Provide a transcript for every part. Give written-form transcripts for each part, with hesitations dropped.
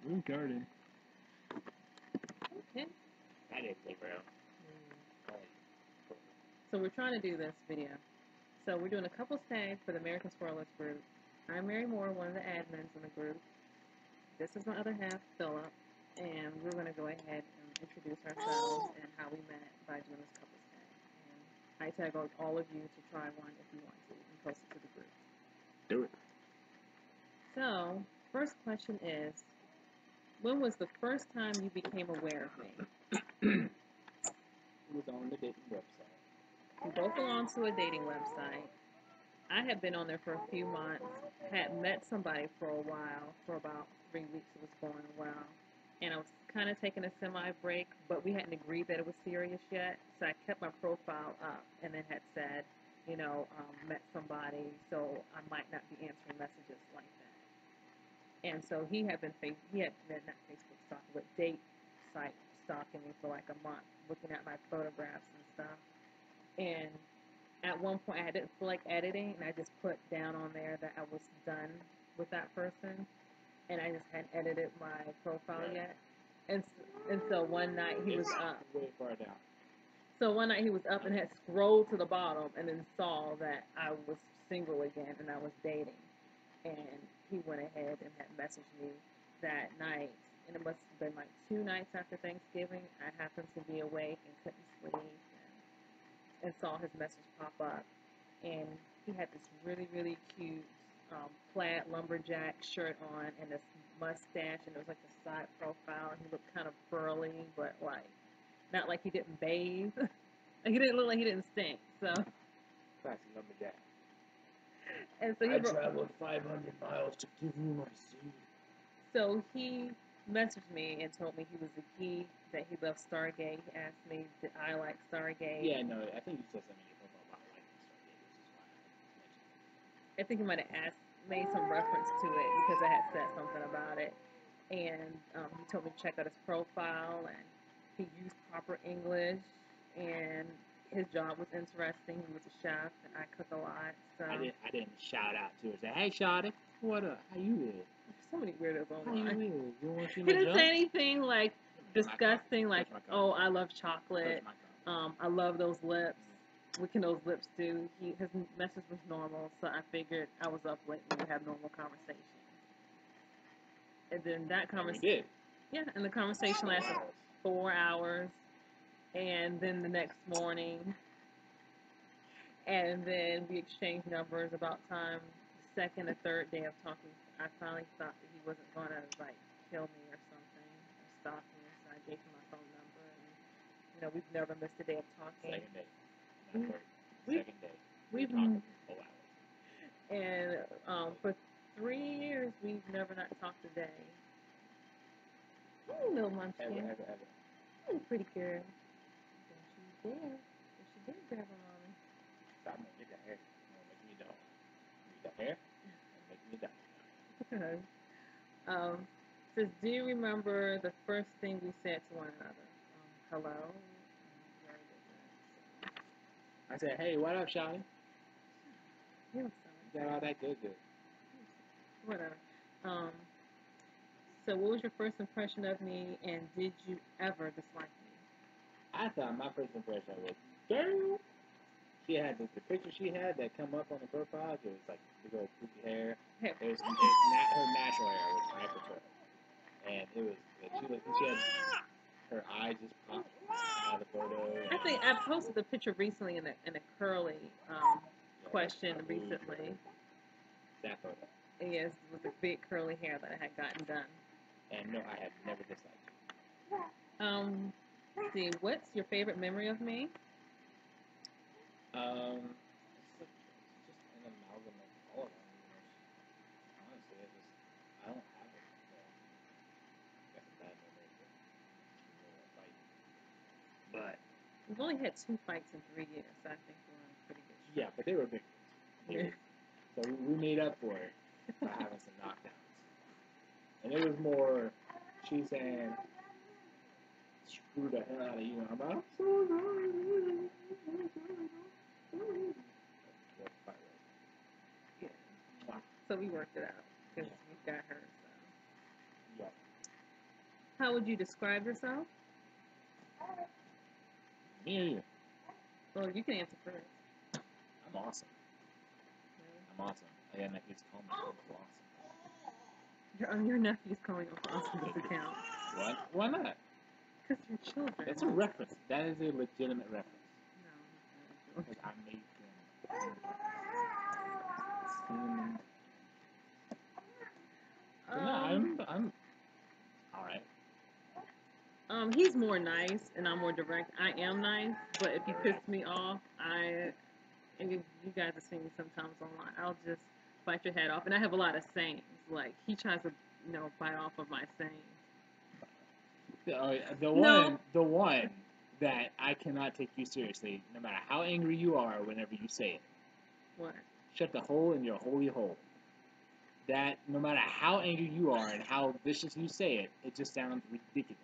Ooh, garden. Okay. I didn't think real. So we're trying to do this video. So we're doing a couples tag for the American Swirlers group. I'm Mary Moore, one of the admins in the group. This is my other half, Philip, and we're going to go ahead and introduce ourselves and how we met by doing this couples tag. And I tag all of you to try one if you want to and post it to the group. Do it. So, first question is, when was the first time you became aware of me? It was on the dating website. We both belong to a dating website. I had been on there for a few months, had met somebody for a while, for about 3 weeks. It was going well. And I was kind of taking a semi break, but we hadn't agreed that it was serious yet. So I kept my profile up and then had said, met somebody, so I might not be answering messages like that. And so he had been not Facebook stalking, but date site stalking me for like a month, looking at my photographs and stuff. And at one point, I didn't feel like editing, and I just put down on there that I was done with that person, and I just hadn't edited my profile yet. And so one night he was up. Way far down. So one night he was up and had scrolled to the bottom, and then saw that I was single again and I was dating, and he went ahead and had messaged me that night. And it must have been like 2 nights after Thanksgiving. I happened to be awake and couldn't sleep. And saw his message pop up, and he had this really, really cute plaid lumberjack shirt on and this mustache, and it was like a side profile, and he looked kind of burly, but like not like he didn't bathe. Like he didn't look like he didn't stink. So Classic lumberjack. And so I traveled 500 miles to give you my seed. So he messaged me and told me that he loved Stargate. He asked me, did I like Stargate? Yeah, no, I think you said something about liking Stargate, which is why I mentioned it. I think he might have made some reference to it because I had said something about it. And he told me to check out his profile, and he used proper English, and his job was interesting. He was a chef, and I cook a lot. So I didn't shout out to her and say, "Hey, Shawty, what up? How you is?" So many weirdos online. How you is? You want to see He didn't say anything like disgusting, like, "Oh, I love chocolate. I love those lips. What can those lips do?" His message was normal, so I figured I was up late and we have normal conversation. And then that conversation, yeah, and the conversation lasted 4 hours, and then the next morning, and then we exchanged numbers about time. The second or third day of talking, I finally thought that he wasn't going to like kill me or something or stalk me, so I gave him my phone number, and we've never missed a day of talking. Second day, second day, we've talking for 4 hours. And for 3 years, we've never not talked a day. Oh, little munchkin. Ever. Pretty girl. Don't you dare. Don't you dare grab her on me. Stop making the hair. Don't make me dumb. Make the hair and make me dumb. Says, do you remember the first thing we said to one another? Hello? I said, hey, what up, Shawty? You got all that good. Whatever. So what was your first impression of me, and did you ever dislike me? I thought my first impression was, girl. She had the picture she had that come up on the profile. It was like big old poofy hair. It's not her natural hair. It was hyper curly, and it was she had her eyes just popped out of the photo. I think I posted the picture recently in a curly question recently. That photo. Yes, it was a big curly hair that I had gotten done. And no, I had never disliked you. Let's see, what's your favorite memory of me? It's just an amalgam of all of them. Honestly, I don't have it. That's a bad memory. But we've only had 2 fights in 3 years, so I think we're on pretty good shape. Yeah, but they were big ones. So we made up for it by having some knockdowns. And it was more she saying, screw the hell out of you. I'm like, I'm so sorry. Yeah. So we worked it out because we got her. So. How would you describe yourself? Me or you? Well, you can answer first. I'm awesome. I'm awesome. I got nephews call me awesome. Your nephew's calling up awesome this account. What? Why not? Because you're children. That's a reference. That is a legitimate reference. No. Because I made them. No, I'm all right. He's more nice and I'm more direct. I am nice, but if you piss me off, and you guys have seen me sometimes online, I'll just bite your head off. And I have a lot of sayings. Like he tries to, bite off of my sayings. The one that I cannot take you seriously, no matter how angry you are whenever you say it. What? Shut the hole in your holy hole. That no matter how angry you are and how vicious you say it, it just sounds ridiculous.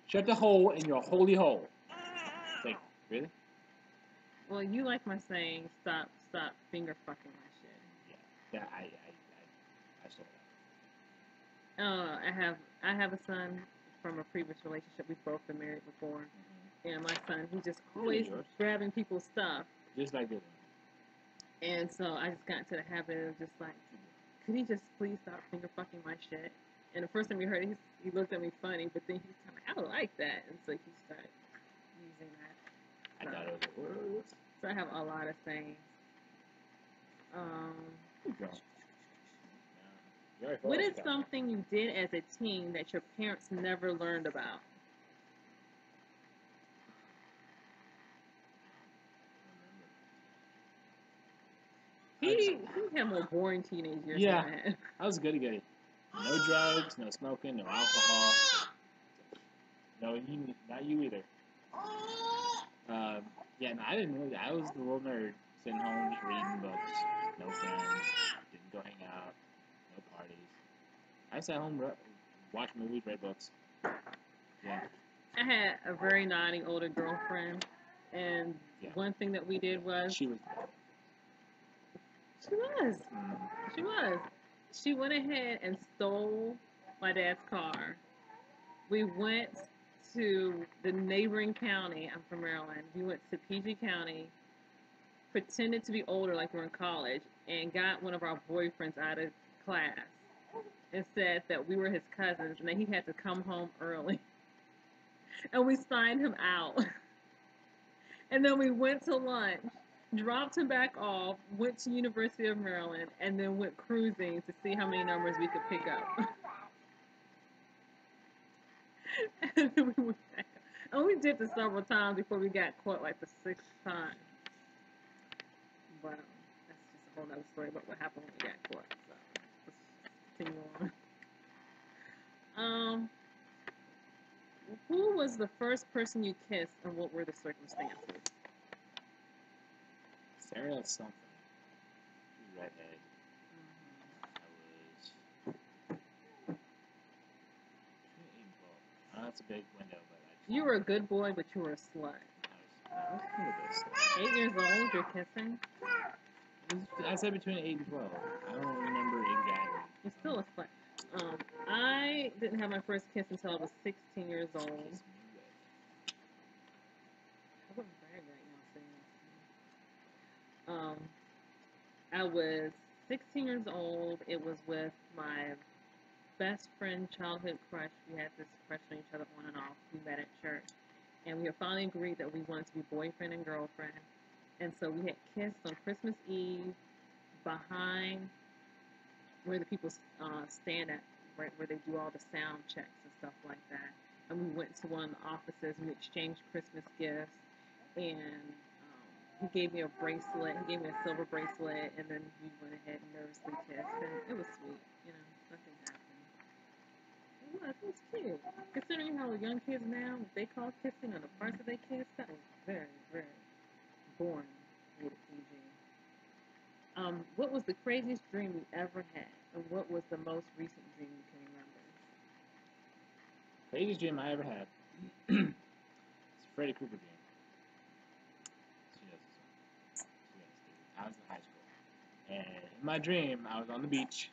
Shut the hole in your holy hole. Like, really? Well, you like my saying, stop finger fucking my shit. Yeah, I saw that. I have a son from a previous relationship. We've both been married before. Mm-hmm. And my son, he's just always grabbing people's stuff. Just like this. And so I just got into the habit of just like, could he just please stop finger fucking my shit? And the first time he heard it, he looked at me funny, but then he was kind of like, I like that. And so he started using that. So, I thought it was words. So I have a lot of sayings. What is something you did as a teen that your parents never learned about? He had more boring teenage years than I had. I was goody. No drugs, no smoking, no alcohol. No, not you either. No, I didn't really. I was the little nerd, sitting home just reading books, no friends, didn't go hang out, no parties. I sat home, watched movies, read books. Yeah. I had a very naughty older girlfriend, and one thing that we did was she was. She went ahead and stole my dad's car. We went to the neighboring county. I'm from Maryland. We went to PG County, pretended to be older like we were in college, and got one of our boyfriends out of class and said that we were his cousins and that he had to come home early. And we signed him out. And then we went to lunch, dropped him back off, went to University of Maryland, and then went cruising to see how many numbers we could pick up. And then we went back up. And we did this several times before we got caught like the sixth time. But that's just a whole other story about what happened when we got caught. So let's continue on. Who was the first person you kissed, and what were the circumstances? Sarah something. Redhead. I was that's a big window, but you were a good boy, but you were a slut. I was kind of 8 years old, you're kissing? I said between 8 and 12. I don't remember exactly. You're still a slut. I didn't have my first kiss until I was 16 years old. I wouldn't brag right now saying this. I was 16 years old. It was with my best friend, childhood crush. We had this crush on each other on and off. We met at church. And we had finally agreed that we wanted to be boyfriend and girlfriend. And so we had kissed on Christmas Eve behind where the people stand at, right where they do all the sound checks and stuff like that. And we went to one of the offices. We exchanged Christmas gifts. And he gave me a bracelet. He gave me a silver bracelet. And then we went ahead and nervously kissed. And it was sweet. Nothing happened. It was cute. Considering how young kids now, they call kissing on the parts that they kiss, that was very, very boring. Rated PG. What was the craziest dream you ever had? And what was the most recent dream you can remember? Craziest dream I ever had. It's a Freddy Krueger dream. I was in high school. And in my dream, I was on the beach.